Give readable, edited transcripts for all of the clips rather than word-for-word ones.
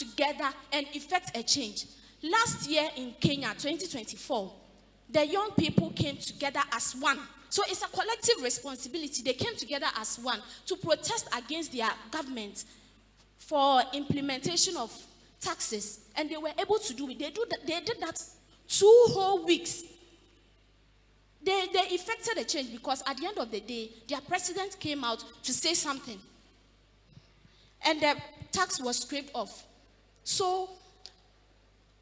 together and effect a change. Last year in Kenya, 2024, the young people came together as one. So it's a collective responsibility. They came together as one to protest against their government for implementation of taxes. And they were able to do it. They did that 2 whole weeks. They effected a change because at the end of the day, their president came out to say something. And the tax was scraped off. So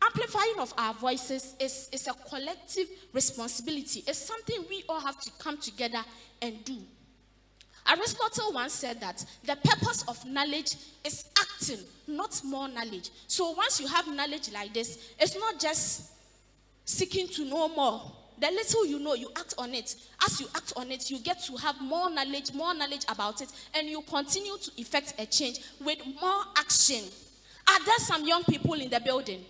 amplifying of our voices is a collective responsibility. It's something we all have to come together and do. Aristotle once said that the purpose of knowledge is acting, not more knowledge. So once you have knowledge like this, it's not just seeking to know more. The little you know, you act on it. As you act on it, you get to have more knowledge about it, and you continue to effect a change with more action. Are there some young people in the building?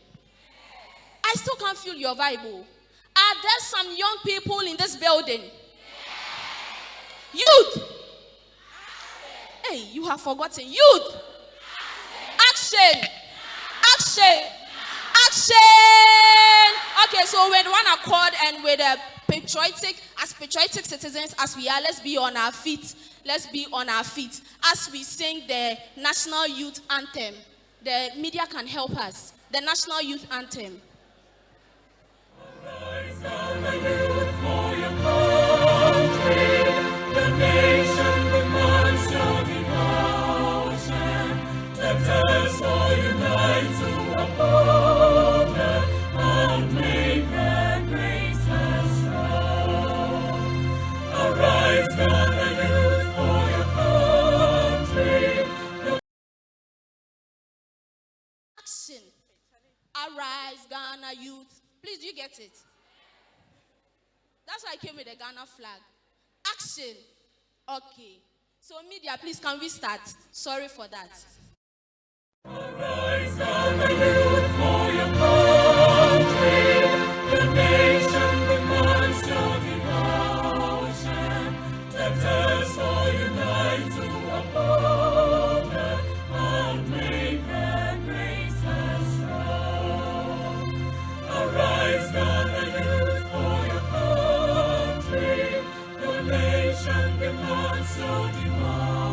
I still can't feel your vibe. Are there some young people in this building? Youth! Hey, you have forgotten. Youth! Action! Action! Action! Okay, so with one accord and with a patriotic citizens as we are, let's be on our feet. Let's be on our feet as we sing the National Youth Anthem. The media can help us. The National Youth Anthem. Arise, gather youth for your country. The nation demands your devotion. Let us all unite to uphold her and make her great and strong. Arise, gather youth for your country. Action. Arise, Ghana youth. Please, do you get it? That's why I came with the Ghana flag. Action. Okay. So media, please, can we start? Sorry for that. Arise, gather youth for your country. The nation demands your devotion. Let us all unite to uphold her and make her great and strong. Arise, gather youth for your country. The nation demands your devotion.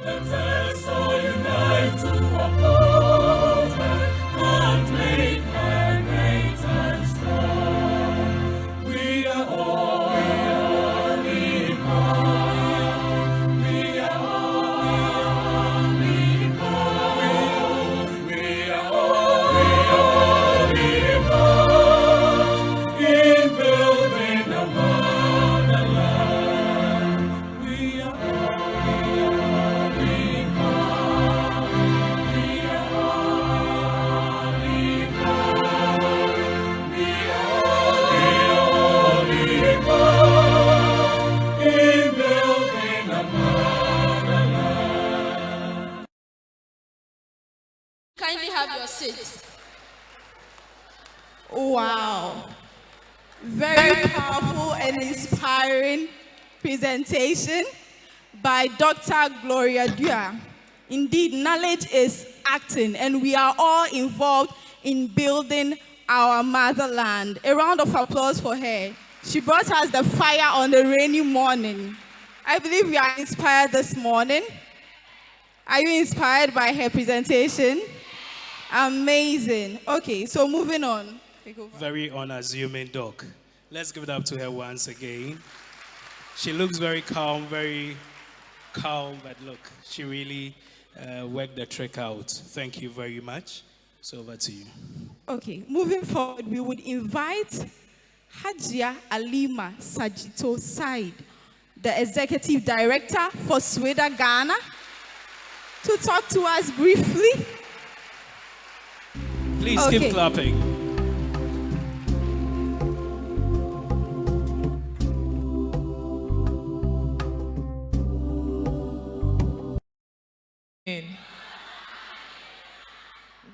Let us all unite to uphold her and make her great and strong. We are all equal. We are all equal. We are all equal in building a motherland. We are all equal. We are all equal. We are all equal in building a motherland. Kindly have your seats. Wow. Very powerful and inspiring presentation by Dr. Gloria Dua. Indeed, knowledge is acting, and we are all involved in building our motherland. A round of applause for her. She brought us the fire on the rainy morning. I believe we are inspired this morning. Are you inspired by her presentation? Amazing. Okay, so moving on. Take over. Very unassuming doc. Let's give it up to her once again. She looks very calm, but look, she really worked the trick out. Thank you very much. So over to you. Okay, moving forward, we would invite Hajia Alima Sajito Said, the Executive Director for Sweda Ghana, to talk to us briefly. Please Okay. keep clapping.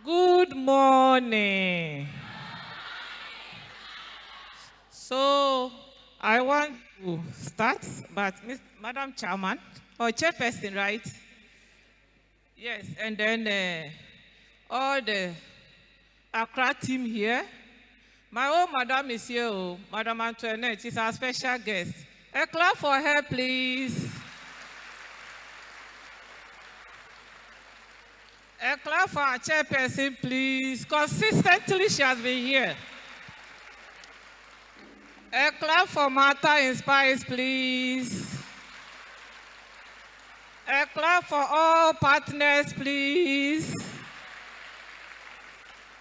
Good morning. So I want to start, but Madam Chairman or Chairperson, right? Yes, and then all the Accra team here. My own madam is here, Madam Antoinette. She's our special guest. A clap for her, please. A clap for our chairperson, please. Consistently, she has been here. A clap for Martha Inspires, please. A clap for all partners, please.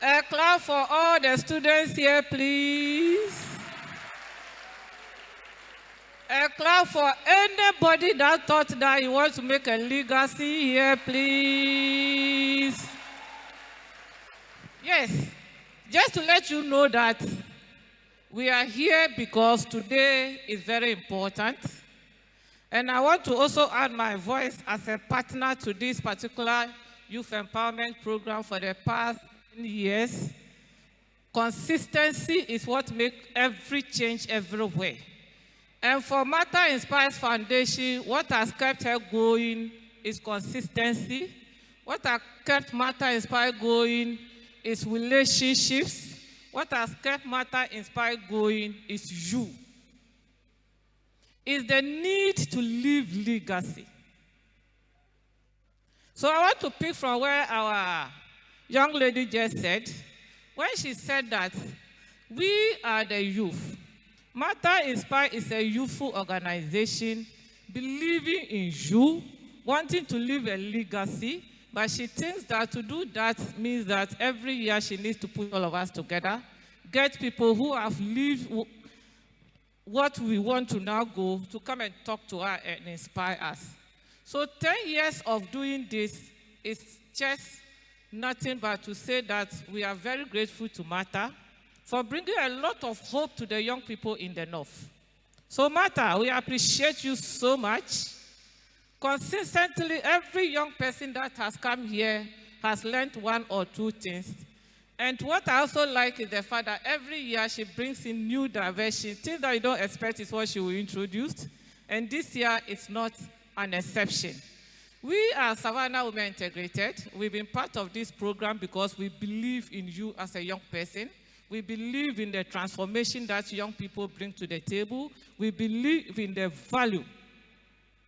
A clap for all the students here, please. A clap for anybody that thought that you want to make a legacy here, please. Yes, just to let you know that we are here because today is very important. And I want to also add my voice as a partner to this particular youth empowerment program for the past years. Consistency is what makes every change everywhere. And for Martha Inspires Foundation, what has kept her going is consistency. What has kept Martha Inspired going is relationships. What has kept Martha Inspired going is you. Is the need to leave legacy. So I want to pick from where our young lady just said, when she said that we are the youth. Martha Inspire is a youthful organization believing in you, wanting to leave a legacy, but she thinks that to do that means that every year she needs to put all of us together, get people who have lived what we want to now go to come and talk to her and inspire us. So 10 years of doing this is just nothing but to say that we are very grateful to Martha for bringing a lot of hope to the young people in the North. So Martha, we appreciate you so much. Consistently, every young person that has come here has learned one or two things. And what I also like is the fact that every year she brings in new diversion. Things that you don't expect is what she will introduce. And this year is not an exception. We are Savannah Women Integrated. We've been part of this program because we believe in you as a young person. We believe in the transformation that young people bring to the table. We believe in the value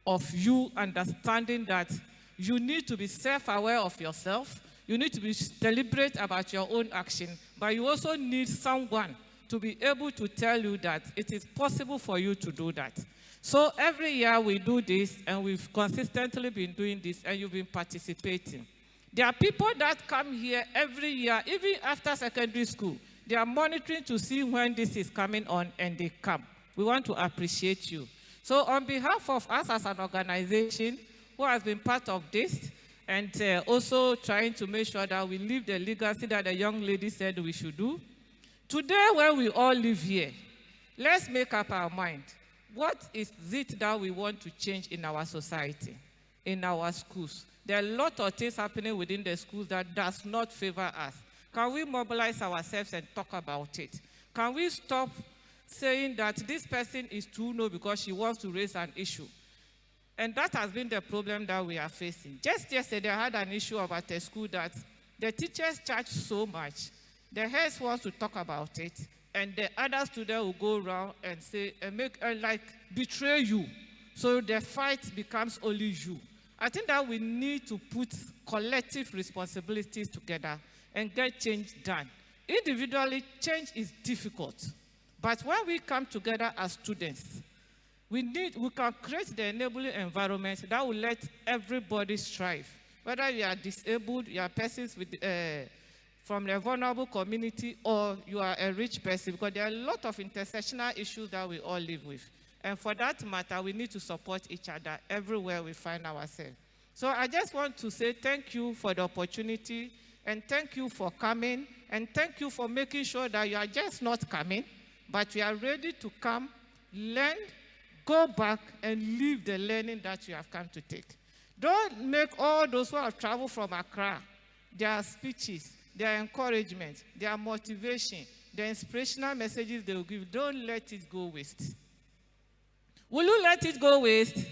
of you understanding that you need to be self-aware of yourself. You need to be deliberate about your own action, but you also need someone to be able to tell you that it is possible for you to do that. So every year we do this, and we've consistently been doing this, and you've been participating. There are people that come here every year, even after secondary school. They are monitoring to see when this is coming on, and they come. We want to appreciate you. So on behalf of us as an organization who has been part of this, and also trying to make sure that we leave the legacy that the young lady said we should do. Today, when we all live here, let's make up our mind. What is it that we want to change in our society, in our schools? There are a lot of things happening within the schools that does not favor us. Can we mobilize ourselves and talk about it? Can we stop saying that this person is too low because she wants to raise an issue? And that has been the problem that we are facing. Just yesterday, I had an issue about a school that the teachers charge so much. The heads wants to talk about it, and the other student will go around and say, and betray you. So the fight becomes only you. I think that we need to put collective responsibilities together and get change done. Individually, change is difficult. But when we come together as students, we can create the enabling environment that will let everybody strive. Whether you are disabled, you are persons with, from a vulnerable community, or you are a rich person, because there are a lot of intersectional issues that we all live with. And for that matter, we need to support each other everywhere we find ourselves. So I just want to say thank you for the opportunity, and thank you for coming, and thank you for making sure that you are just not coming, but you are ready to come, learn, go back and leave the learning that you have come to take. Don't make all those who have traveled from Accra, their speeches, their encouragement, their motivation, the inspirational messages they will give, don't let it go waste. Will you let it go waste? No.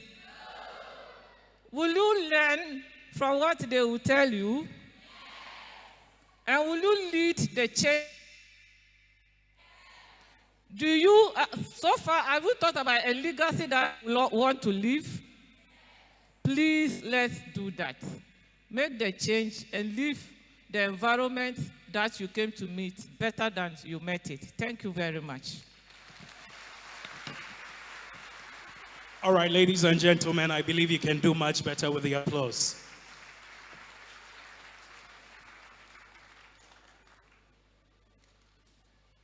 Will you learn from what they will tell you? Yes. And will you lead the change? Do you, so far, have you thought about a legacy that you want to leave? Please, let's do that. Make the change and leave the environment that you came to meet better than you met it. Thank you very much. All right, ladies and gentlemen, I believe you can do much better with the applause.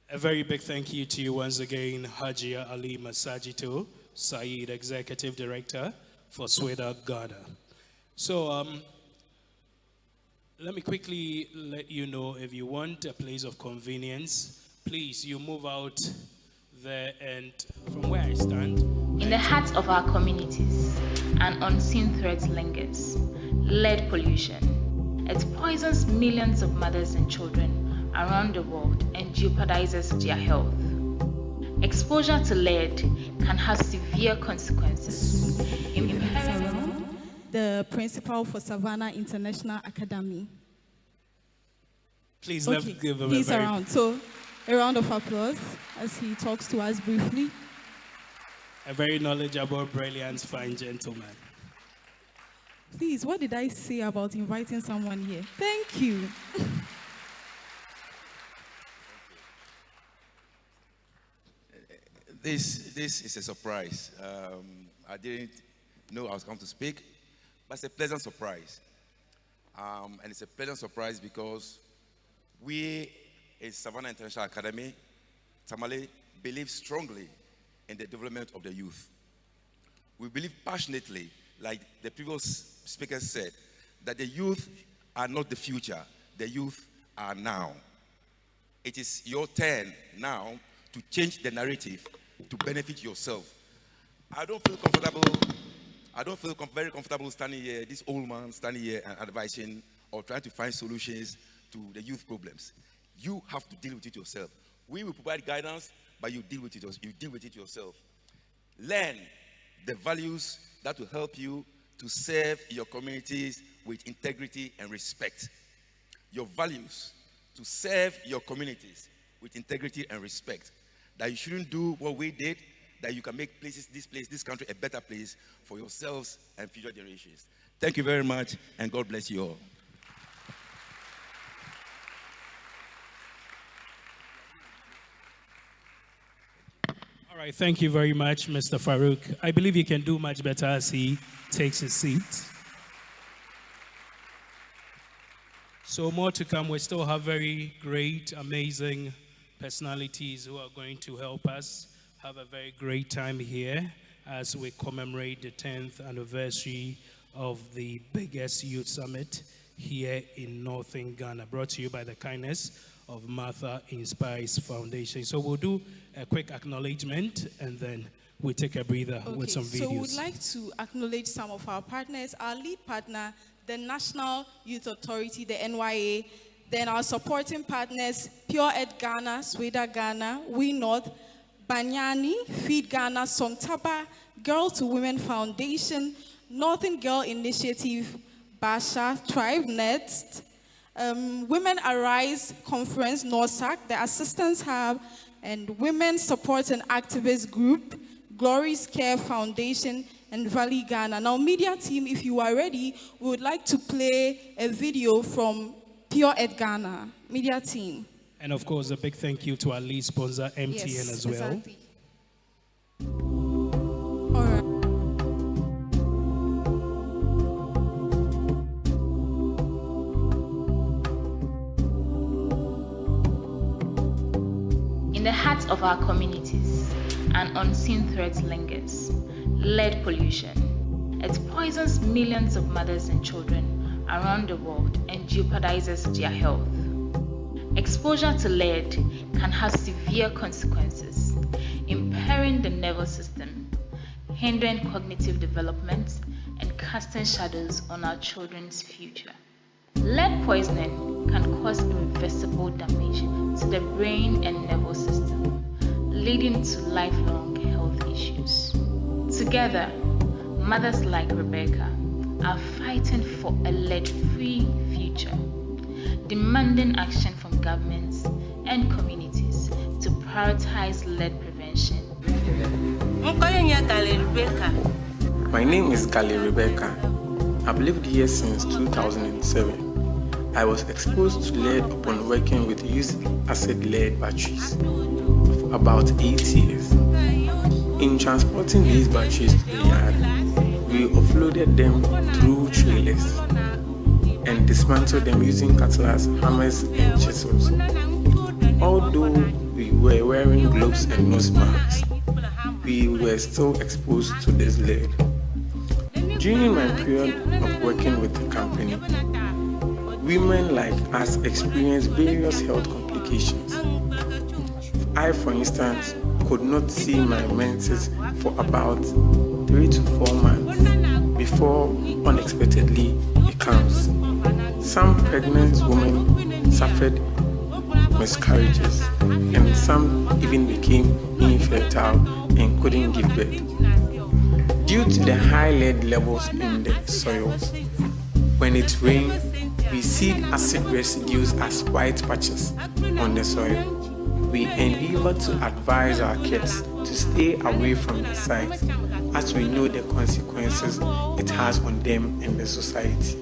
A very big thank you to you once again, Hajia Ali Masajito Saeed, Executive Director for Sweda Ghana. So let me quickly let you know, if you want a place of convenience, please, you move out there, and from where I stand. In the hearts of our communities, an unseen threat lingers. Lead pollution. It poisons millions of mothers and children around the world and jeopardizes their health. Exposure to lead can have severe consequences. The principal for Savannah International Academy. Please, let's give him He's around. So, a round of applause as he talks to us briefly. a very knowledgeable, brilliant, fine gentleman. Please, what did I say about inviting someone here? Thank you. This is a surprise. I didn't know I was going to speak, but it's a pleasant surprise. And it's a pleasant surprise because we, at Savannah International Academy, Tamale, believe strongly in the development of the youth. We believe passionately, like the previous speaker said, that the youth are not the future, the youth are now. It is your turn now to change the narrative to benefit yourself. I don't feel very comfortable standing here, this old man standing here and advising or trying to find solutions to the youth problems. You have to deal with it yourself. We will provide guidance, but you deal with it yourself. Learn the values that will help you to serve your communities with integrity and respect. Your values to serve your communities with integrity and respect. That you shouldn't do what we did, that you can make this country a better place for yourselves and future generations. Thank you very much, and God bless you all. All right, thank you very much, Mr. Farouk. I believe you can do much better as he takes his seat. So more to come. We still have very great, amazing personalities who are going to help us have a very great time here as we commemorate the 10th anniversary of the biggest youth summit here in northern Ghana, brought to you by the kindness of Martha Inspires Foundation. So we'll do a quick acknowledgement and then we'll take a breather with some videos. So we'd like to acknowledge some of our partners. Our lead partner, the National Youth Authority, the NYA, then our supporting partners, Pure Ed Ghana, Sweda Ghana, We North, Banyani, Feed Ghana, Somtaba, Girl to Women Foundation, Northern Girl Initiative, Basha, Tribe Next, Women Arise Conference, NORSAC, the Assistance Hub, and Women Support and Activist Group, Glory's Care Foundation, and Valley Ghana. Now, media team, if you are ready, we would like to play a video from Pure Ed Ghana, media team. And of course, a big thank you to our lead sponsor, MTN, Yes, as well. exactly. All right. In the hearts of our communities, an unseen threat lingers. Lead pollution. It poisons millions of mothers and children around the world and jeopardizes their health. Exposure to lead can have severe consequences, impairing the nervous system, hindering cognitive development, and casting shadows on our children's future. Lead poisoning can cause irreversible damage to the brain and nervous system, leading to lifelong health issues. Together, mothers like Rebecca are fighting for a lead-free future. demanding action from governments and communities to prioritize lead prevention. My name is Gali Rebecca. I've lived here since 2007. I was exposed to lead upon working with used acid lead batteries for about 8 years. In transporting these batteries to the yard, we offloaded them through trailers and dismantled them using cutlass, hammers, and chisels. Although we were wearing gloves and nose masks, we were still exposed to this lead. During my period of working with the company, women like us experienced various health complications. I, for instance, could not see my menses for about 3 to 4 months before unexpectedly it comes. Some pregnant women suffered miscarriages, and some even became infertile and couldn't give birth. Due to the high lead levels in the soils, when it rains, we see acid residues as white patches on the soil. We endeavor to advise our kids to stay away from the site, as we know the consequences it has on them and the society.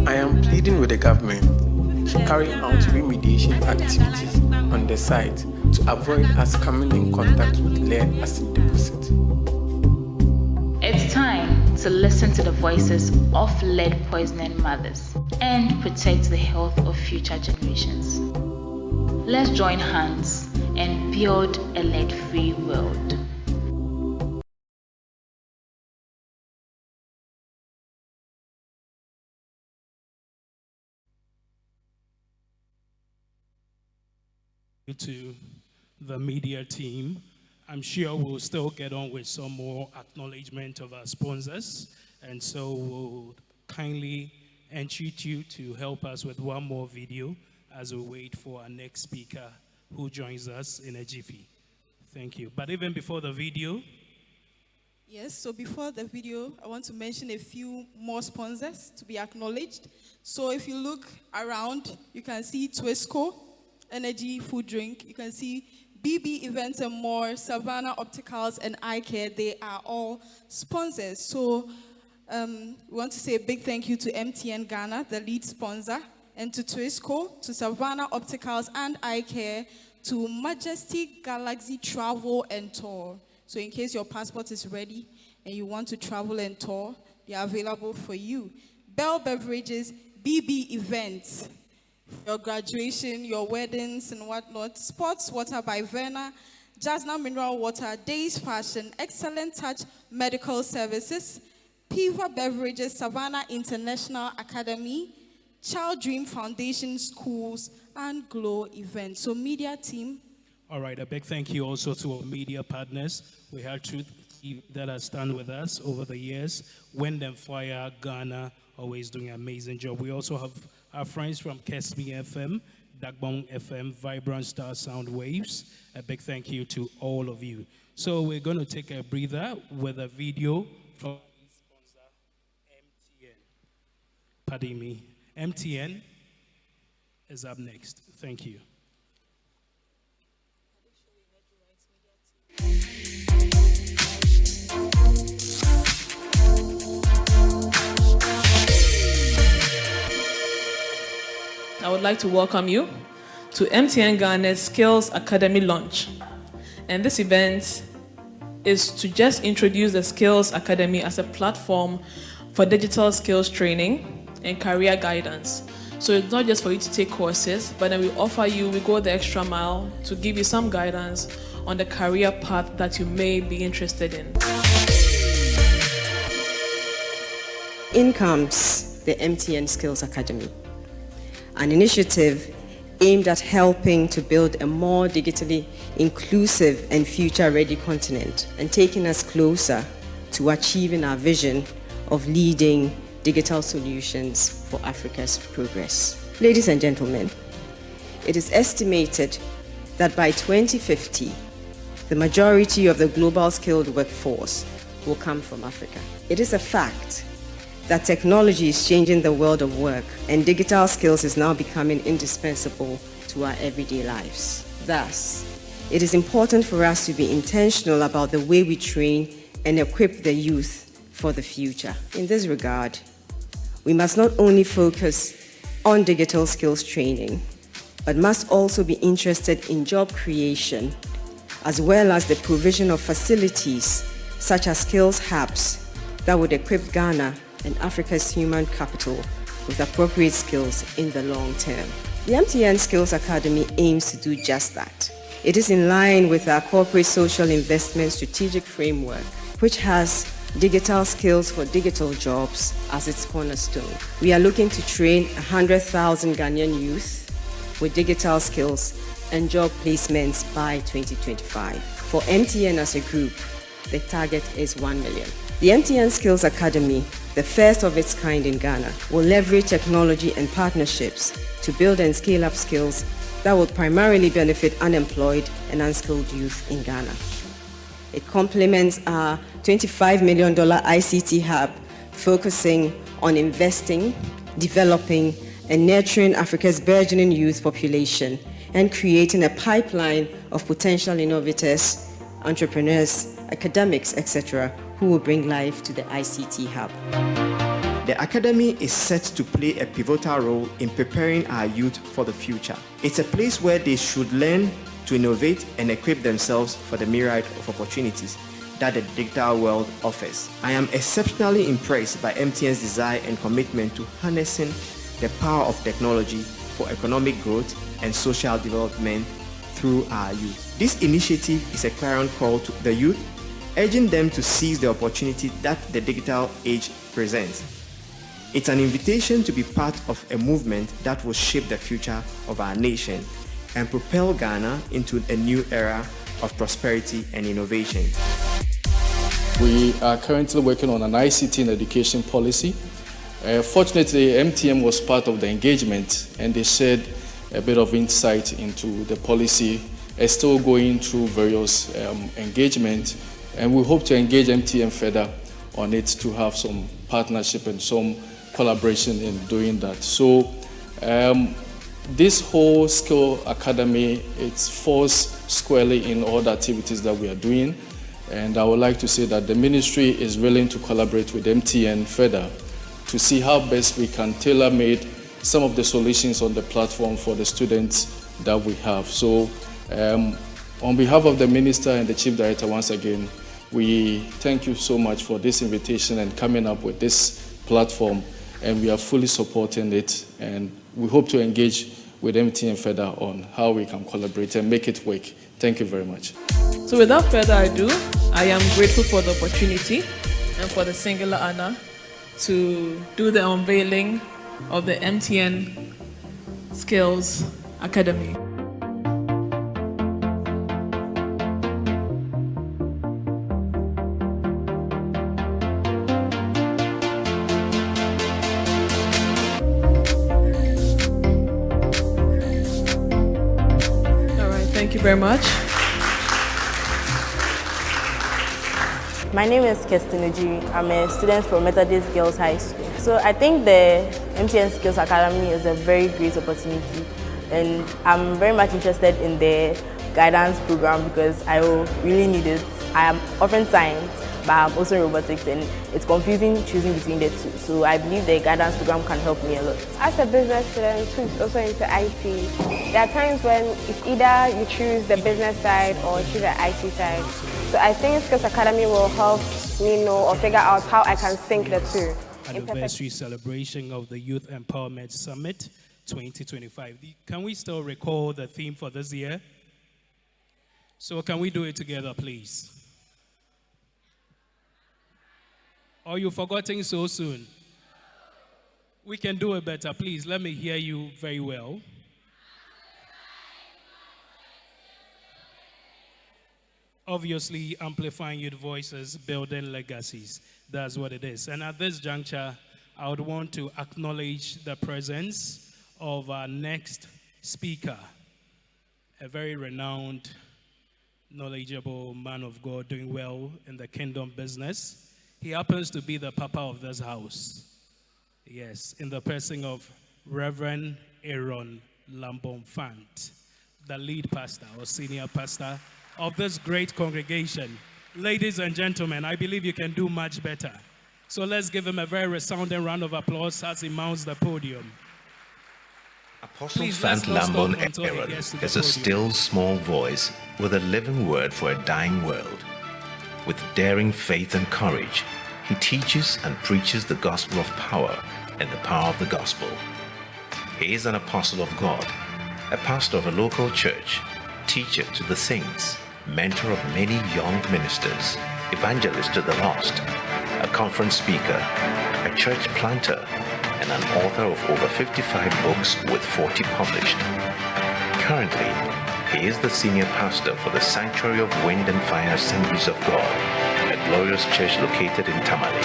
I am pleading with the government to carry out remediation activities on the site to avoid us coming in contact with lead acid deposit. It's time to listen to the voices of lead poisoning mothers and protect the health of future generations. Let's join hands and build a lead-free world. To the media team. I'm sure we'll still get on with some more acknowledgement of our sponsors, and so we'll kindly entreat you to help us with one more video as we wait for our next speaker who joins us in a jiffy. Thank you. But even before the video. Yes, so before the video, I want to mention a few more sponsors to be acknowledged. So if you look around, you can see Twisco, Energy Food Drink. You can see BB Events and More, Savannah Opticals, and Eye Care. They are all sponsors. So we want to say a big thank you to MTN Ghana, the lead sponsor, and to Twisco, to Savannah Opticals and Eye Care, to Majestic Galaxy Travel and Tour. So in case your passport is ready and you want to travel and tour, they are available for you. Bell Beverages, BB Events, your graduation, your weddings and whatnot. Sports Water by Verna, Jasna Mineral Water, Days Fashion, Excellent Touch Medical Services, Piva Beverages, Savannah International Academy, Child Dream Foundation Schools, and Glow Events. So media team. All right, a big thank you also to our media partners. We have Truth TV that has stand with us over the years. Wind and Fire, Ghana, always doing an amazing job. We also have our friends from Kesmi FM, Dagbong FM, Vibrant Star Sound Waves. A big thank you to all of you. So we're going to take a breather with a video from sponsor MTN. Pardon me. MTN is up next. Thank you. I would like to welcome you to MTN Ghana's Skills Academy launch. And this event is to just introduce the Skills Academy as a platform for digital skills training and career guidance. So it's not just for you to take courses, but then we go the extra mile to give you some guidance on the career path that you may be interested in. In comes the MTN Skills Academy, an initiative aimed at helping to build a more digitally inclusive and future-ready continent and taking us closer to achieving our vision of leading digital solutions for Africa's progress. Ladies and gentlemen, it is estimated that by 2050, the majority of the global skilled workforce will come from Africa. It is a fact that technology is changing the world of work, and digital skills is now becoming indispensable to our everyday lives. Thus, it is important for us to be intentional about the way we train and equip the youth for the future. In this regard, we must not only focus on digital skills training, but must also be interested in job creation, as well as the provision of facilities such as skills hubs that would equip Ghana and Africa's human capital with appropriate skills in the long term. The MTN Skills Academy aims to do just that. It is in line with our corporate social investment strategic framework, which has digital skills for digital jobs as its cornerstone. We are looking to train 100,000 Ghanaian youth with digital skills and job placements by 2025. For MTN as a group, the target is 1 million. The MTN Skills Academy, the first of its kind in Ghana, will leverage technology and partnerships to build and scale up skills that will primarily benefit unemployed and unskilled youth in Ghana. It complements our $25 million ICT hub, focusing on investing, developing, and nurturing Africa's burgeoning youth population and creating a pipeline of potential innovators, entrepreneurs, academics, etc., who will bring life to the ICT hub. The Academy is set to play a pivotal role in preparing our youth for the future. It's a place where they should learn to innovate and equip themselves for the myriad of opportunities that the digital world offers. I am exceptionally impressed by MTN's desire and commitment to harnessing the power of technology for economic growth and social development through our youth. This initiative is a clarion call to the youth, urging them to seize the opportunity that the digital age presents. It's an invitation to be part of a movement that will shape the future of our nation and propel Ghana into a new era of prosperity and innovation. We are currently working on an ICT in education policy. Fortunately, MTM was part of the engagement and they shared a bit of insight into the policy. It's still going through various engagement, and we hope to engage MTM further on it to have some partnership and some collaboration in doing that. So this whole skill academy, it falls squarely in all the activities that we are doing, and I would like to say that the ministry is willing to collaborate with MTN further to see how best we can tailor-made some of the solutions on the platform for the students that we have. So on behalf of the Minister and the Chief Director, once again, we thank you so much for this invitation and coming up with this platform, and we are fully supporting it, and we hope to engage with MTN further on how we can collaborate and make it work. Thank you very much. So without further ado, I am grateful for the opportunity and for the singular honor to do the unveiling of the MTN Skills Academy. All right, thank you very much. My name is Kestin Ujiri. I'm a student from Methodist Girls High School. So I think the MTN Skills Academy is a very great opportunity, and I'm very much interested in the guidance program because I will really need it. I am offering science, but I'm also in robotics, and it's confusing choosing between the two. So I believe the guidance program can help me a lot. As a business student who's also into IT, there are times when it's either you choose the business side or choose the IT side. So I think Skills Academy will help me know or figure out how I can sync the two. Anniversary celebration of the Youth Empowerment Summit 2025. Can we still recall the theme for this year? So can we do it together, please? Or you've forgotten so soon? We can do it better, please. Let me hear you very well. Obviously, amplifying youth voices, building legacies. That's what it is. And at this juncture, I would want to acknowledge the presence of our next speaker, a very renowned, knowledgeable man of God doing well in the kingdom business. He happens to be the papa of this house. Yes, in the person of Reverend Aaron Lambon Fant, the lead pastor or senior pastor of this great congregation. Ladies and gentlemen, I believe you can do much better. So let's give him a very resounding round of applause as he mounts the podium. Apostle Please, Fant let's not Lambon stop until he Aaron gets to the is a podium. still small voice with a living word for a dying world. With daring faith and courage, he teaches and preaches the gospel of power and the power of the gospel. He is an apostle of God, a pastor of a local church, teacher to the saints, mentor of many young ministers, evangelist to the lost, a conference speaker, a church planter, and an author of over 55 books with 40 published. Currently, he is the senior pastor for the Sanctuary of Wind and Fire Assemblies of God, a glorious church located in Tamale.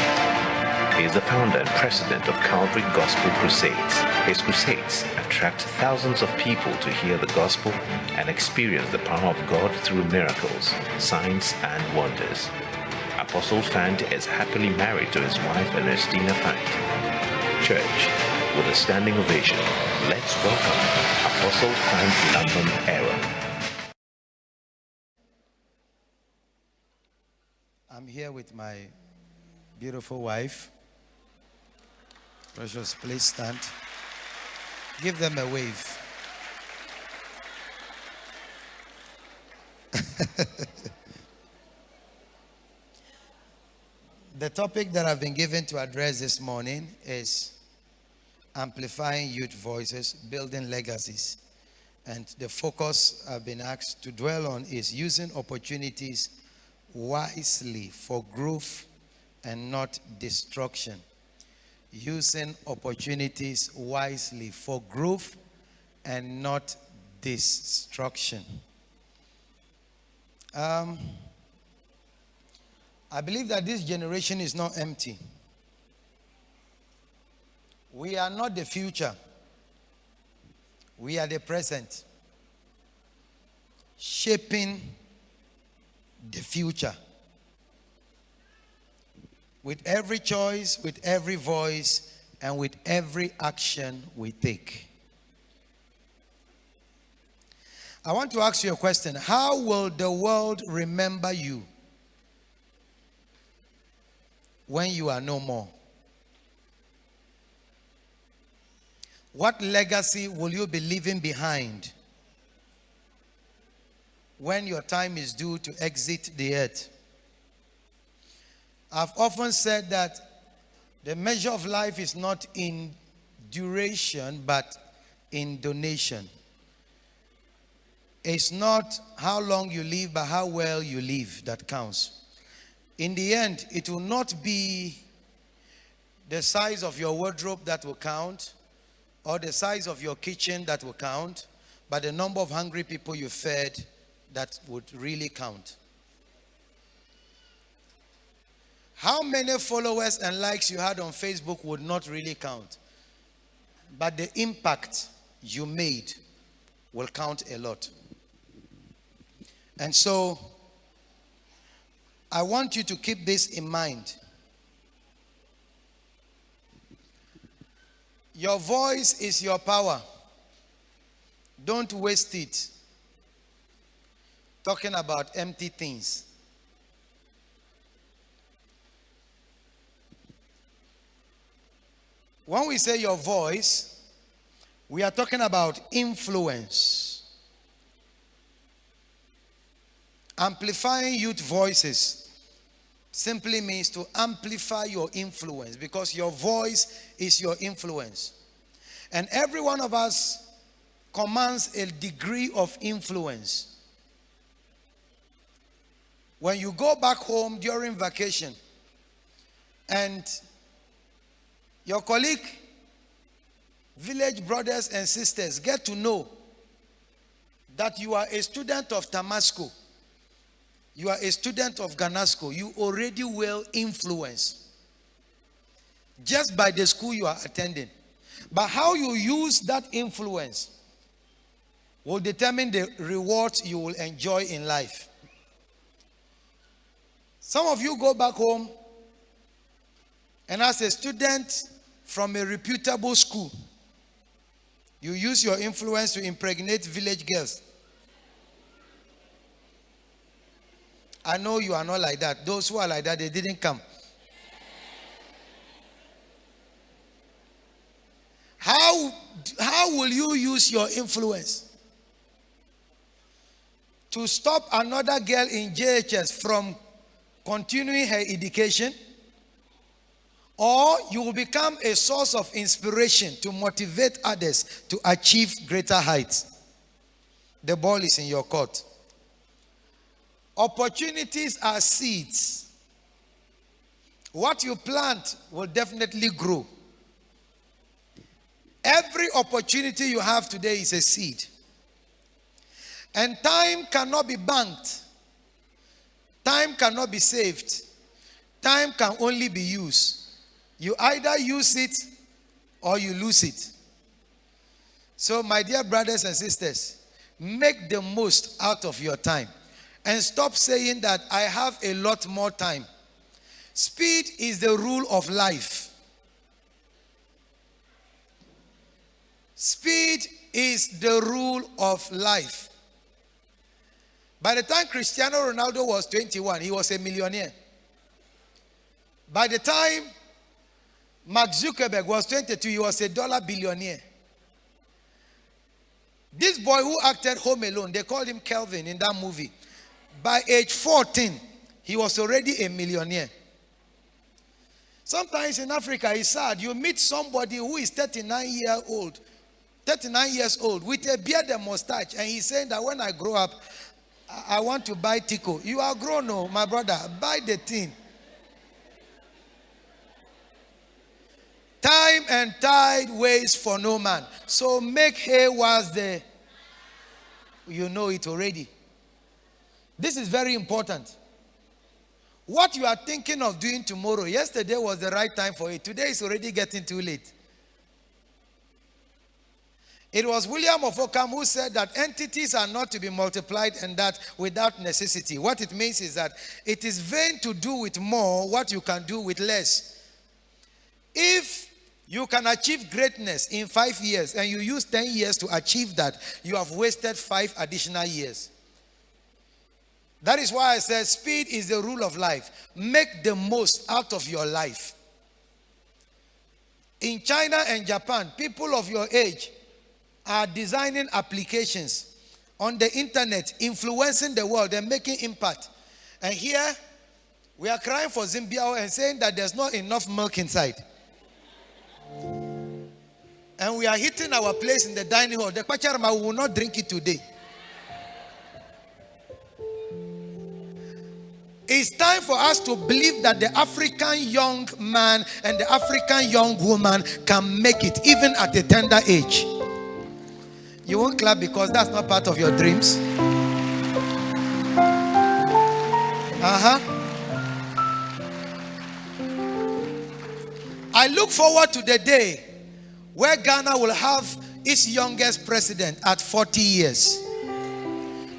He is the founder and president of Calvary Gospel Crusades. His crusades attract thousands of people to hear the gospel and experience the power of God through miracles, signs, and wonders. Apostle Fant is happily married to his wife Ernestina Fant. Church, with a standing ovation, let's welcome Apostle Fant Lambon Aaron. I'm here with my beautiful wife. Precious, please stand. Give them a wave. The topic that I've been given to address this morning is amplifying youth voices, building legacies. And the focus I've been asked to dwell on is using opportunities wisely for growth and not destruction. Using opportunities wisely for growth and not destruction. I believe that this generation is not empty. We are not the future. We are the present. Shaping the future. With every choice, with every voice, and with every action we take. I want to ask you a question. How will the world remember you when you are no more? What legacy will you be leaving behind when your time is due to exit the earth? I've often said that the measure of life is not in duration, but in donation. It's not how long you live, but how well you live that counts. In the end, it will not be the size of your wardrobe that will count, or the size of your kitchen that will count, but the number of hungry people you fed that would really count. How many followers and likes you had on Facebook would not really count, but the impact you made will count a lot. And so, I want you to keep this in mind. Your voice is your power. Don't waste it talking about empty things. When we say your voice, we are talking about influence. Amplifying youth voices simply means to amplify your influence, because your voice is your influence. And every one of us commands a degree of influence. When you go back home during vacation and your colleague, village brothers and sisters get to know that you are a student of Tamasco, you are a student of Ganasco, you already will influence just by the school you are attending. But how you use that influence will determine the rewards you will enjoy in life. Some of you go back home and as a student from a reputable school. You use your influence to impregnate village girls. I know you are not like that. Those who are like that, they didn't come. How will you use your influence to stop another girl in JHS from continuing her education? Or you will become a source of inspiration to motivate others to achieve greater heights. The ball is in your court. Opportunities are seeds. What you plant will definitely grow. Every opportunity you have today is a seed. And time cannot be banked. Time cannot be saved. Time can only be used. You either use it or you lose it. So, my dear brothers and sisters, make the most out of your time. And stop saying that I have a lot more time. Speed is the rule of life. Speed is the rule of life. By the time Cristiano Ronaldo was 21, he was a millionaire. By the time Mark Zuckerberg was 22, he was a dollar billionaire. This boy who acted Home Alone, they called him Kelvin in that movie. By age 14, he was already a millionaire. Sometimes in Africa, it's sad. You meet somebody who is 39 years old with a beard and mustache, and he's saying that when I grow up, I want to buy Tico. You are grown, no, my brother. Buy the thing. Time and tide waits for no man. So make hay whilst the... You know it already. This is very important. What you are thinking of doing tomorrow, yesterday was the right time for it. Today is already getting too late. It was William of Ockham who said that entities are not to be multiplied and that without necessity. What it means is that it is vain to do with more what you can do with less. If you can achieve greatness in 5 years and you use 10 years to achieve that, you have wasted 5 additional years. That is why I said speed is the rule of life. Make the most out of your life. In China and Japan, people of your age are designing applications on the internet, influencing the world and making impact. And here, we are crying for Zimbabwe and saying that there's not enough milk inside. And we are hitting our place in the dining hall. The Pacharama will not drink it today. It's time for us to believe that the African young man and the African young woman can make it even at a tender age. You won't clap because that's not part of your dreams. I look forward to the day where Ghana will have its youngest president at 40 years.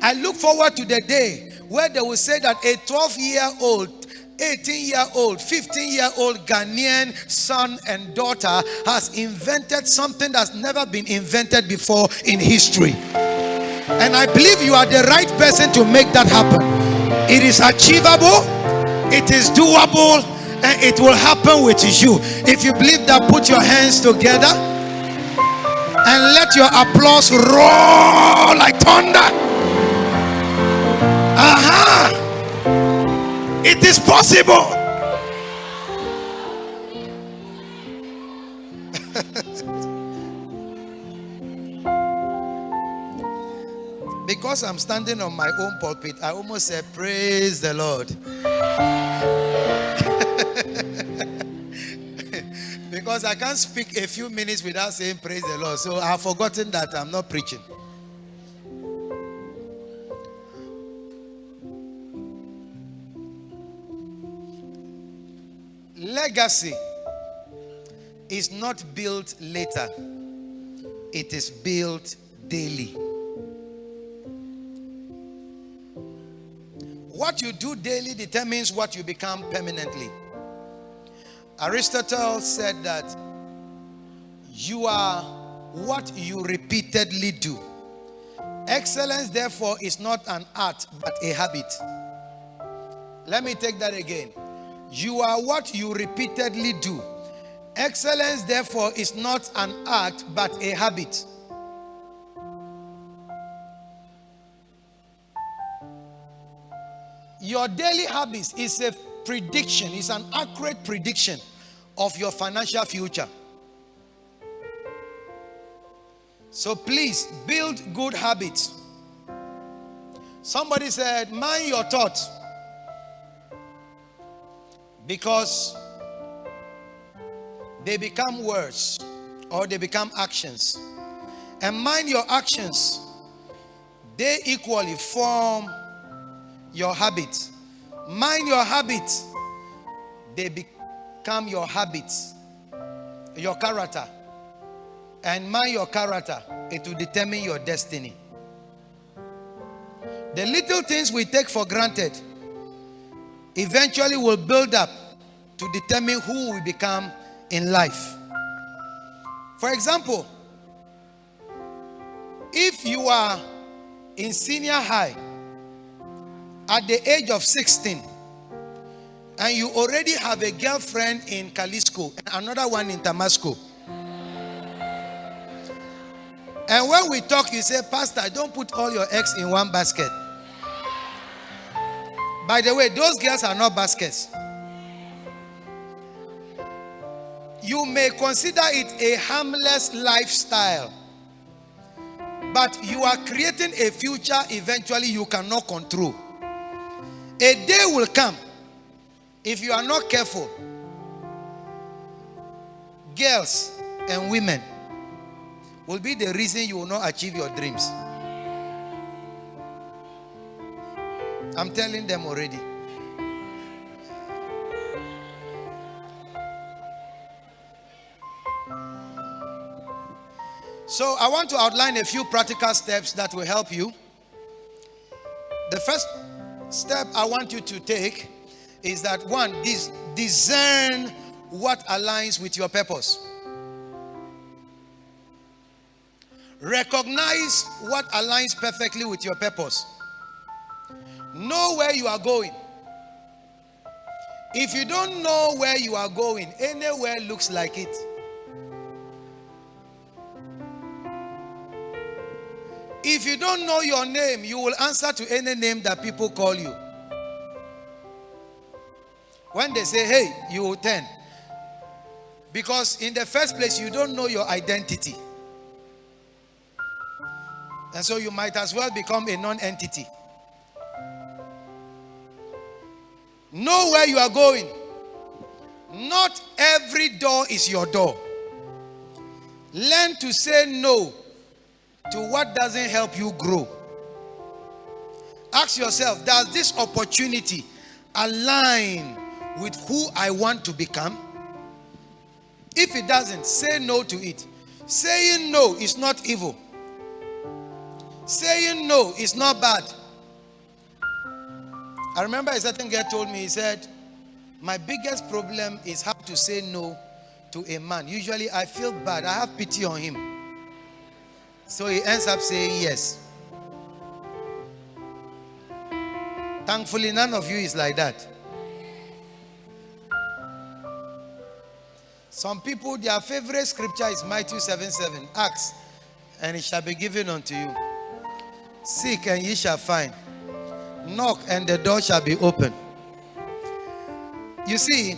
I look forward to the day where they will say that a 12-year-old, 18-year-old, 15-year-old Ghanaian son and daughter has invented something that's never been invented before in history. And I believe you are the right person to make that happen. It is achievable, it is doable, and it will happen with you. If you believe that, put your hands together and let your applause roar like thunder. It is possible. Because I'm standing on my own pulpit, I almost said, praise the Lord. Because I can't speak a few minutes without saying praise the Lord. So I've forgotten that I'm not preaching. Legacy is not built later. It is built daily. What you do daily determines what you become permanently. Aristotle said that You are what you repeatedly do. Excellence, therefore, is not an art, but a habit. Let me take that again. You are what you repeatedly do. Excellence, therefore, is not an art, but a habit. Your daily habits is a prediction, is an accurate prediction of your financial future. So please build good habits. Somebody said, mind your thoughts, because they become words or they become actions. And mind your actions, they equally form your habits. Mind your habits, they become your habits, your character. And mind your character, it will determine your destiny. The little things we take for granted eventually will build up to determine who we become in life. For example, if you are in senior high at the age of 16 and you already have a girlfriend in Jalisco and another one in Damasco, and when we talk, you say, Pastor, don't put all your eggs in one basket. By the way, those girls are not baskets. You may consider it a harmless lifestyle, but you are creating a future eventually you cannot control. A day will come, if you are not careful, girls and women will be the reason you will not achieve your dreams. I'm telling them already. So I want to outline a few practical steps that will help you. The first step I want you to take is that, one, discern what aligns with your purpose. Recognize what aligns perfectly with your purpose. Know where you are going. If you don't know where you are going, anywhere looks like it. If you don't know your name, you will answer to any name that people call you. When they say, hey, you will turn. Because in the first place, you don't know your identity. And so you might as well become a non-entity. Know where you are going. Not every door is your door. Learn to say no to what doesn't help you grow. Ask yourself, does this opportunity align with who I want to become? If it doesn't, say no to it. Saying no is not evil. Saying no is not bad. I remember a certain guy told me, he said, my biggest problem is how to say no to a man. Usually I feel bad. I have pity on him. So he ends up saying yes. Thankfully, none of you is like that. Some people, their favorite scripture is Matthew 7:7. Ask, and it shall be given unto you. Seek, and ye shall find. Knock, and the door shall be open. You see,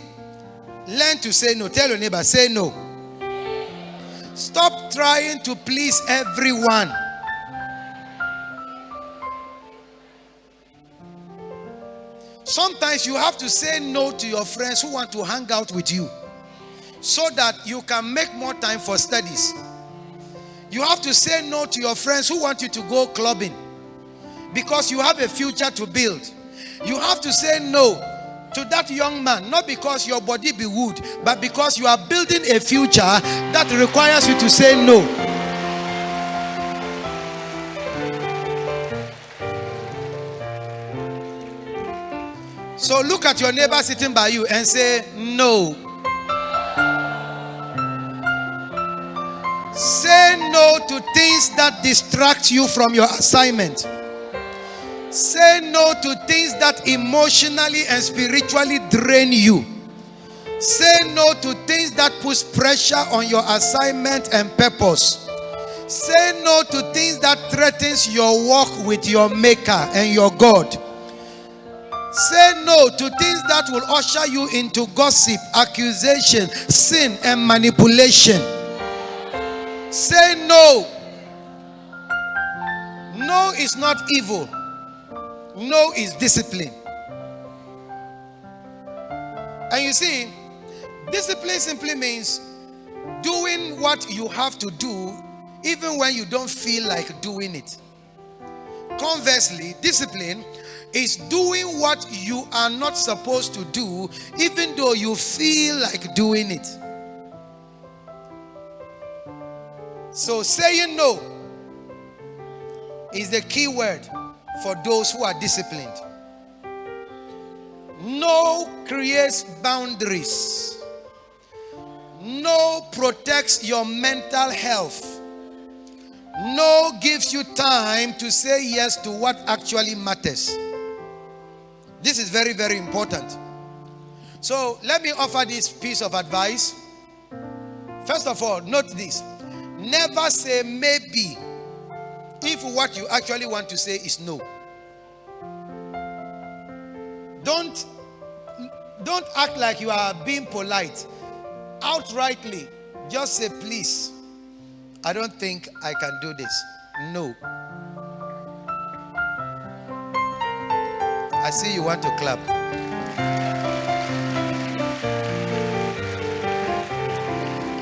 learn to say no. Tell your neighbor, say no. Stop trying to please everyone. Sometimes you have to say no to your friends who want to hang out with you so that you can make more time for studies. You have to say no to your friends who want you to go clubbing because you have a future to build. You have to say no to that young man, not because your body be wood, but because you are building a future that requires you to say no. So look at your neighbor sitting by you and say no. to things that distract you from your assignment. Say no to things that emotionally and spiritually drain you. Say no to things that puts pressure on your assignment and purpose. Say no to things that threatens your walk with your maker and your God. Say no to things that will usher you into gossip, accusation, sin, and manipulation. Say no. No is not evil. No is discipline. And you see, discipline simply means doing what you have to do even when you don't feel like doing it. Conversely, discipline is doing what you are not supposed to do even though you feel like doing it. So saying no is the key word for those who are disciplined. No creates boundaries. No protects your mental health. No gives you time to say yes to what actually matters. This is very, very important. So let me offer this piece of advice. First of all, note this. Never say maybe if what you actually want to say is no. Don't act like you are being polite. Outrightly, just say, please, I don't think I can do this. No. I see you want to clap.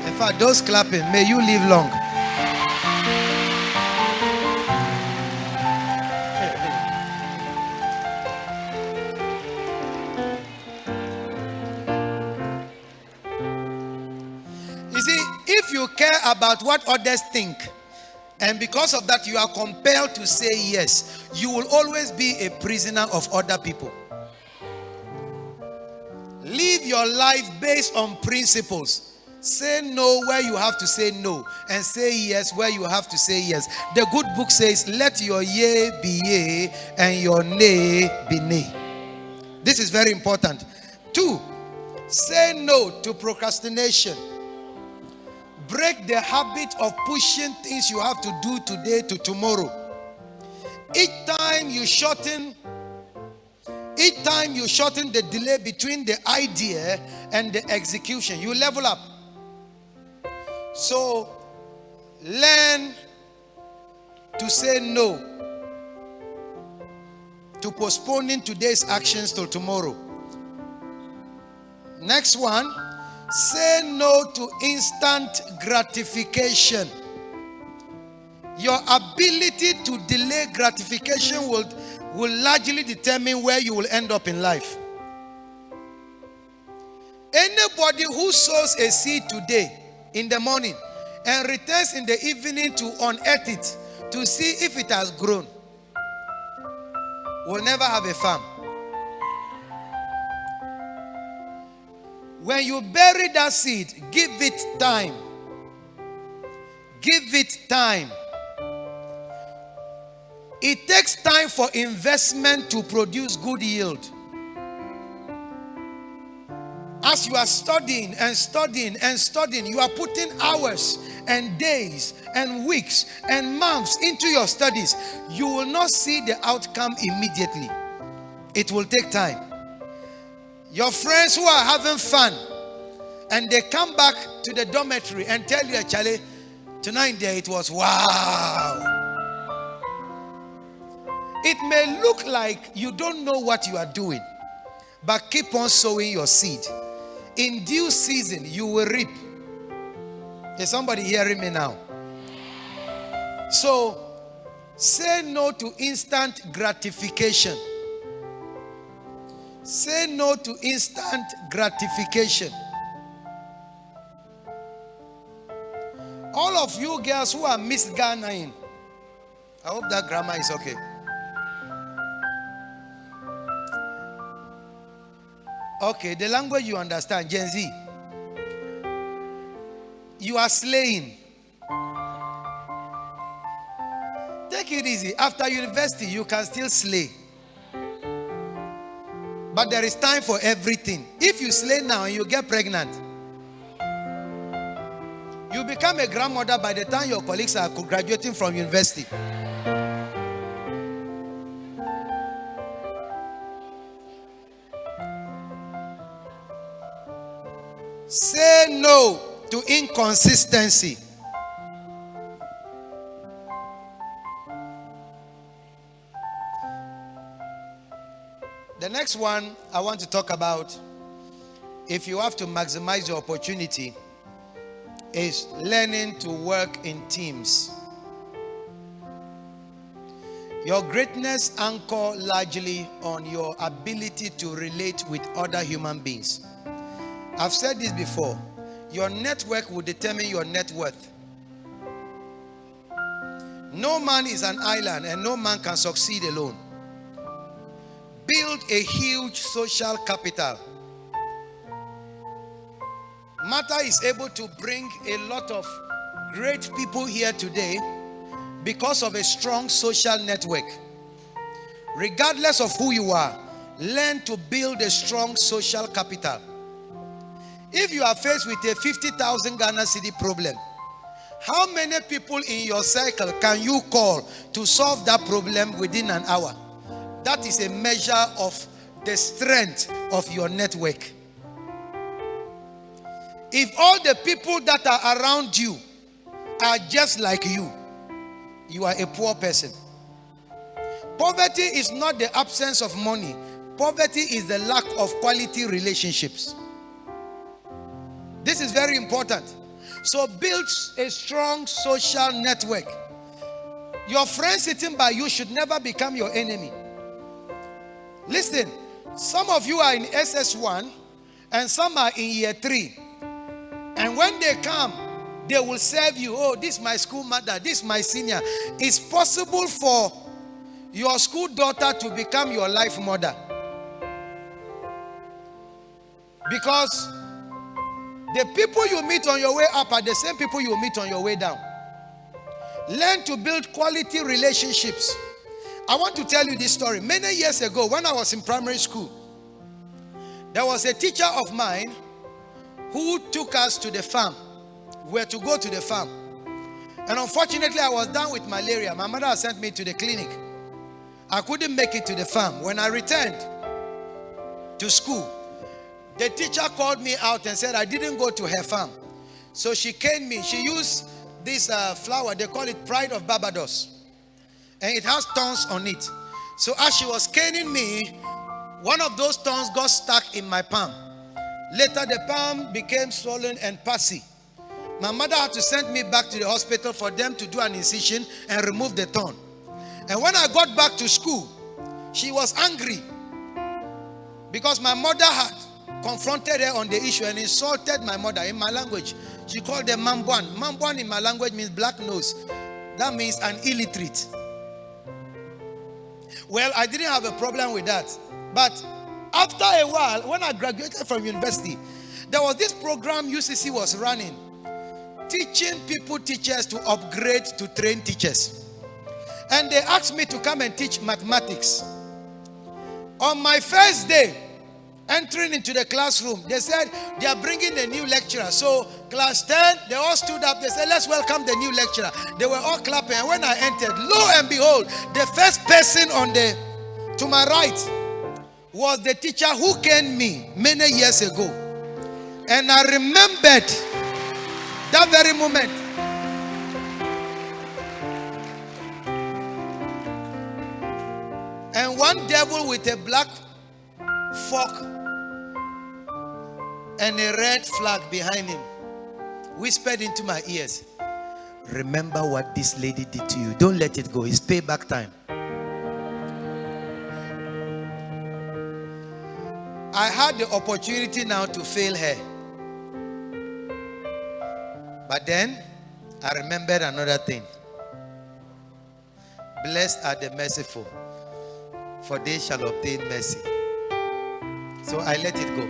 In fact, those clapping, may you live long. You see, if you care about what others think, and because of that you are compelled to say yes, you will always be a prisoner of other people. Live your life based on principles. Say no where you have to say no, and say yes where you have to say yes. The good book says, let your yea be yea and your nay be nay. This is very important. 2, say no to procrastination. Break the habit of pushing things you have to do today to tomorrow. Each time you shorten the delay between the idea and the execution, you level up. So learn to say no to postponing today's actions till tomorrow. Next one. Say no to instant gratification. Your ability to delay gratification will largely determine where you will end up in life. Anybody who sows a seed today in the morning and returns in the evening to unearth it to see if it has grown will never have a farm. When you bury that seed, give it time. Give it time. It takes time for investment to produce good yield. As you are studying and studying and studying, you are putting hours and days and weeks and months into your studies. You will not see the outcome immediately. It will take time. Your friends who are having fun and they come back to the dormitory and tell you, Charlie, tonight there it was wow. It may look like you don't know what you are doing, but keep on sowing your seed. In due season, you will reap. Is somebody hearing me now? So, say no to instant gratification. Say no to instant gratification. All of you girls who are Miss Ghana, I hope that grammar is okay. Okay, the language you understand, Gen Z. You are slaying. it easy. After university, you can still slay. But there is time for everything. If you slay now and you get pregnant, you become a grandmother by the time your colleagues are graduating from university. Say no to inconsistency. The next one I want to talk about, if you have to maximize your opportunity, is learning to work in teams. Your greatness anchor largely on your ability to relate with other human beings. I've said this before. Your network will determine your net worth. No man is an island and no man can succeed alone. Build a huge social capital. Martha is able to bring a lot of great people here today because of a strong social network. Regardless of who you are, learn to build a strong social capital. If you are faced with a 50,000 Ghana cedi problem, how many people in your circle can you call to solve that problem within an hour? That is a measure of the strength of your network. If all the people that are around you are just like you, you are a poor person. Poverty is not the absence of money. Poverty is the lack of quality relationships. This is very important. So build a strong social network. Your friend sitting by you should never become your enemy. Listen, some of you are in SS1 and some are in year 3. And when they come, they will serve you. Oh, this is my school mother, this is my senior. It's possible for your school daughter to become your life mother. Because the people you meet on your way up are the same people you meet on your way down. Learn to build quality relationships. I want to tell you this story. Many years ago, when I was in primary school, there was a teacher of mine who took us to the farm. We were to go to the farm. And unfortunately, I was down with malaria. My mother sent me to the clinic. I couldn't make it to the farm. When I returned to school, the teacher called me out and said I didn't go to her farm. So she caned me. She used this flower. They call it Pride of Barbados. And it has thorns on it. So as she was caning me, one of those thorns got stuck in my palm. Later, the palm became swollen and pussy. My mother had to send me back to the hospital for them to do an incision and remove the thorn. And when I got back to school, she was angry because my mother had confronted her on the issue and insulted my mother in my language. She called them Mambuan. Mambuan in my language means black nose. That means an illiterate. Well, I didn't have a problem with that. But after a while, when I graduated from university, there was this program UCC was running, teaching people teachers to upgrade to trained teachers. And they asked me to come and teach mathematics. On my first day, entering into the classroom, they said they are bringing a new lecturer. So class 10, they all stood up. They said, let's welcome the new lecturer. They were all clapping. And when I entered, lo and behold, the first person to my right was the teacher who caned me many years ago. And I remembered that very moment. And one devil with a black fork and a red flag behind him whispered into my ears, remember what this lady did to you. Don't let it go. It's payback time. I had the opportunity now to fail her. But then I remembered another thing. Blessed are the merciful, for they shall obtain mercy. So I let it go.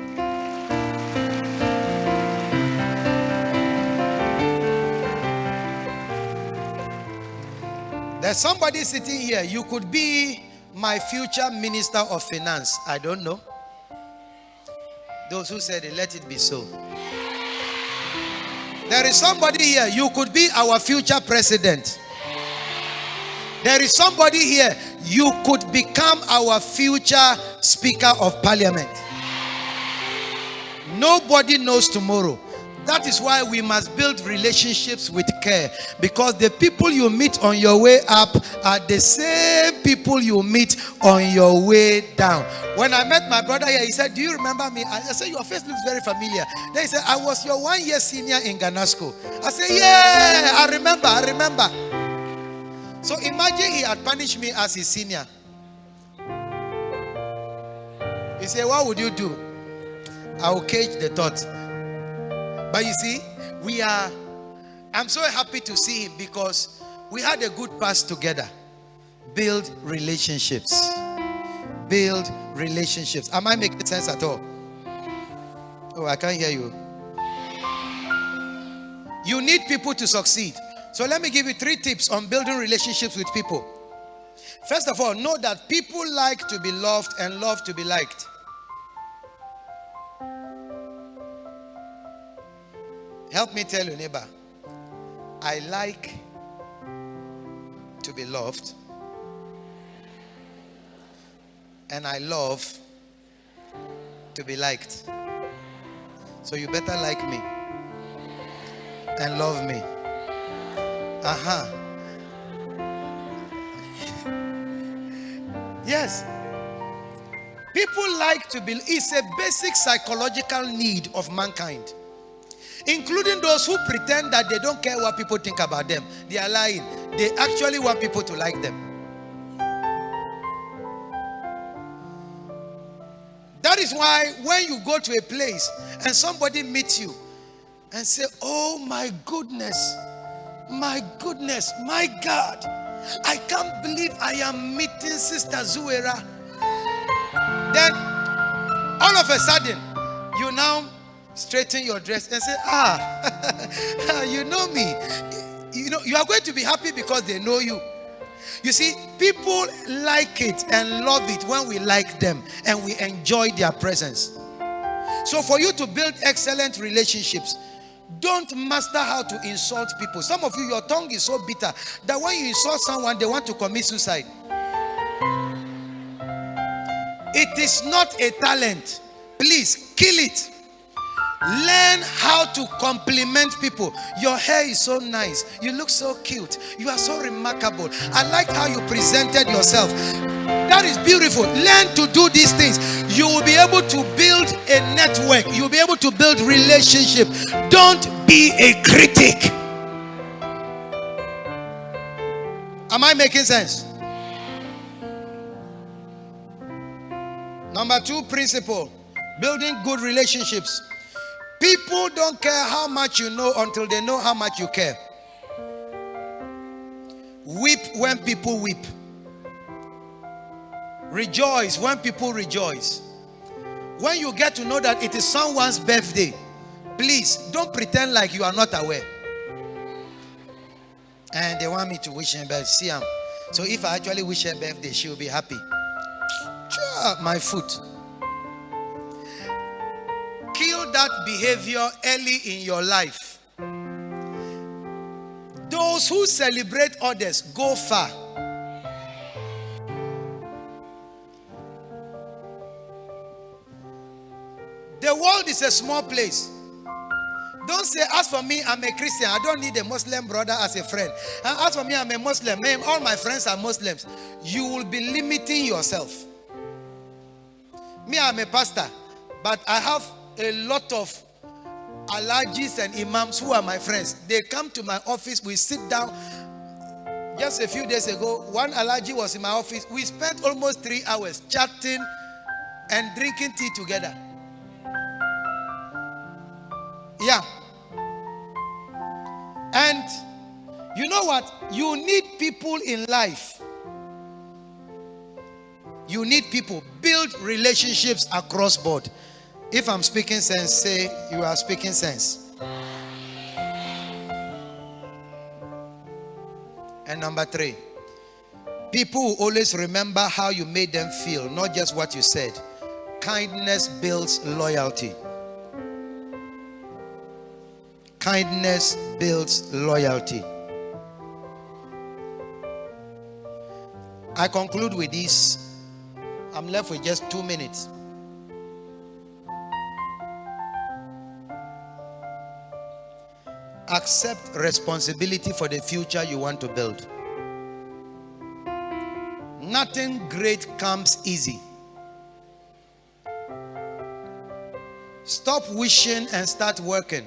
Somebody sitting here, you could be my future minister of finance. I don't know. Those who said it, let it be so. There is somebody here, you could be our future president. There is somebody here, you could become our future speaker of parliament. Nobody knows tomorrow. That is why we must build relationships with care, because the people you meet on your way up are the same people you meet on your way down. When I met my brother here, he said, do you remember me? I said, your face looks very familiar. Then he said, I was your 1 year senior in Ghana school. I said, yeah, I remember. So imagine he had punished me as his senior. He said, what would you do? I will cage the thought. But you see, I'm so happy to see him because we had a good past together. Build relationships. Build relationships. Am I making sense at all? Oh, I can't hear you. You need people to succeed. So let me give you 3 tips on building relationships with people. First of all, know that people like to be loved and love to be liked. Help me tell your neighbor, I like to be loved and I love to be liked. So you better like me and love me. Yes. People like to be, it's a basic psychological need of mankind. Including those who pretend that they don't care what people think about them. They are lying. They actually want people to like them. That is why when you go to a place and somebody meets you and say, oh my goodness, my God, I can't believe I am meeting Sister Zuera. Then all of a sudden, you now straighten your dress and say, you know me. You are going to be happy because they know you. You see, people like it and love it when we like them and we enjoy their presence. So for you to build excellent relationships, don't master how to insult people. Some of you, your tongue is so bitter that when you insult someone, they want to commit suicide. It is not a talent. Please, kill it. Learn how to compliment people. Your hair is so nice. You look so cute. You are so remarkable. I like how you presented yourself. That is beautiful. Learn to do these things. You will be able to build a network. You will be able to build relationship. Don't be a critic. Am I making sense? Number 2 principle, building good relationships. People don't care how much you know until they know how much you care. Weep when people weep. Rejoice when people rejoice. When you get to know that it is someone's birthday, please don't pretend like you are not aware. And they want me to wish her birthday. See, so if I actually wish her birthday, she will be happy. My foot. Kill that behavior early in your life. Those who celebrate others go far. The world is a small place. Don't say, as for me, I'm a Christian. I don't need a Muslim brother as a friend. And as for me, I'm a Muslim. All my friends are Muslims. You will be limiting yourself. Me, I'm a pastor. But I have a lot of alhajis and imams who are my friends. They come to my office. We sit down. Just a few days ago, one alhaji was in my office. We spent almost 3 hours chatting and drinking tea together. Yeah. And you know what? You need people in life. You need people. Build relationships across board. If I'm speaking sense, say you are speaking sense. And number 3, People will always remember how you made them feel, not just what you said. Kindness builds loyalty. Kindness builds loyalty. I conclude with this. I'm left with just 2 minutes. Accept responsibility for the future you want to build. Nothing great comes easy. Stop wishing and start working.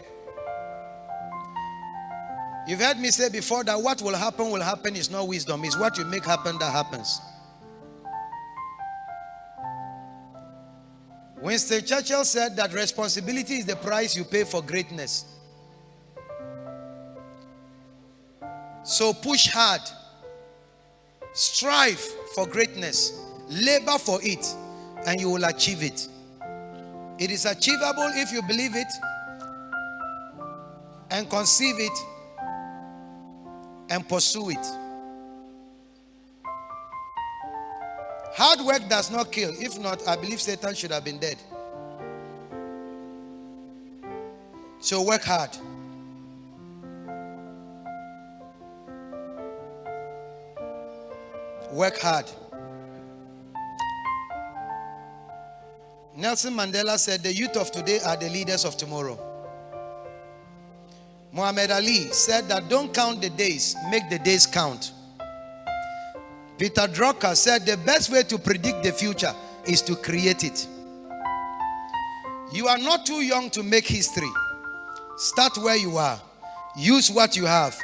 You've heard me say before that what will happen is not wisdom. It's what you make happen that happens. Winston Churchill said that responsibility is the price you pay for greatness. So push hard. Strive for greatness. Labor for it, and you will achieve it. It is achievable if you believe it and conceive it and pursue it. Hard work does not kill. If not, I believe Satan should have been dead. So work hard. Work hard. Nelson Mandela said, the youth of today are the leaders of tomorrow. Muhammad Ali said that don't count the days, make the days count. Peter Drucker said the best way to predict the future is to create it. You are not too young to make history. Start where you are. Use what you have.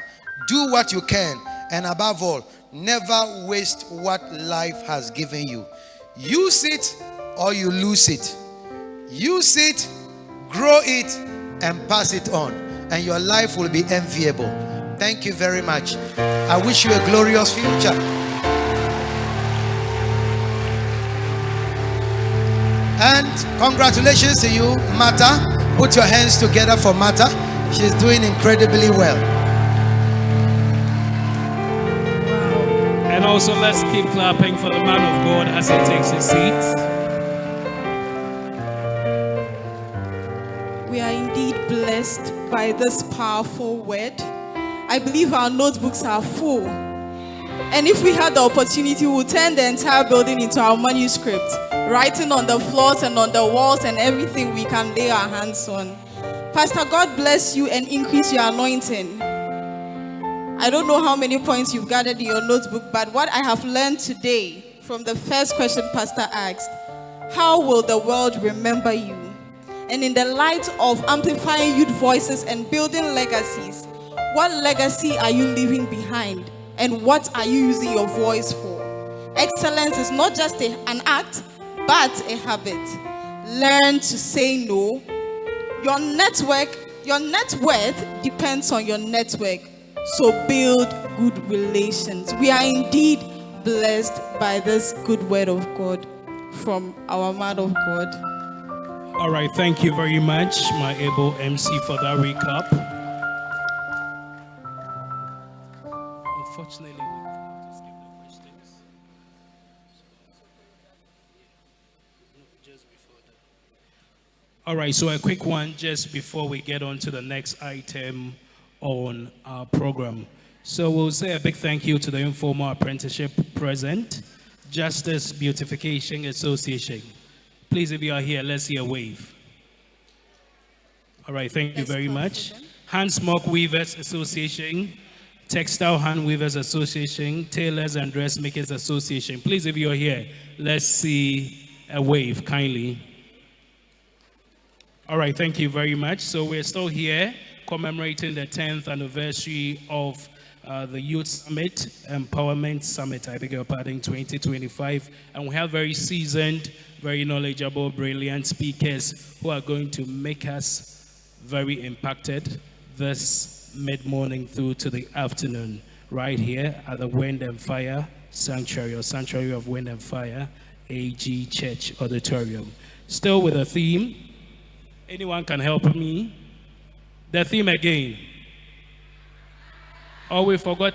Do what you can. And above all, never waste what life has given you. Use it or you lose it. Use it, grow it, and pass it on. And your life will be enviable. Thank you very much. I wish you a glorious future. And congratulations to you, Mata. Put your hands together for Mata. She's doing incredibly well. And also let's keep clapping for the man of God as he takes his seat. We are indeed blessed by this powerful word. I believe our notebooks are full. And if we had the opportunity, we would turn the entire building into our manuscript, writing on the floors and on the walls and everything we can lay our hands on. Pastor, God bless you and increase your anointing. I don't know how many points you've gathered in your notebook, but what I have learned today from the first question Pastor asked, how will the world remember you? And in the light of amplifying youth voices and building legacies, what legacy are you leaving behind? And what are you using your voice for? Excellence is not just an act, but a habit. Learn to say no. Your net worth depends on your network. So build good relations. We are indeed blessed by this good word of God from our man of God. All right, thank you very much, my able MC, for that recap. Unfortunately, we can't skip the questions. Just before that. All right, so a quick one just before we get on to the next item on our program. So we'll say a big thank you to the Informal Apprenticeship present, Justice Beautification Association. Please, if you are here, let's see a wave. All right, thank you very much. Hand Smoke Weavers Association, Textile Hand Weavers Association, Tailors and Dressmakers Association. Please, if you are here, let's see a wave, kindly. All right, thank you very much. So we're still here commemorating the 10th anniversary of the Youth Summit, Empowerment Summit, I beg your pardon, 2025. And we have very seasoned, very knowledgeable, brilliant speakers who are going to make us very impacted this mid-morning through to the afternoon, right here at the Wind and Fire Sanctuary, or Sanctuary of Wind and Fire, AG Church Auditorium. Still with a theme. Anyone can help me? The theme again. Oh, we forgot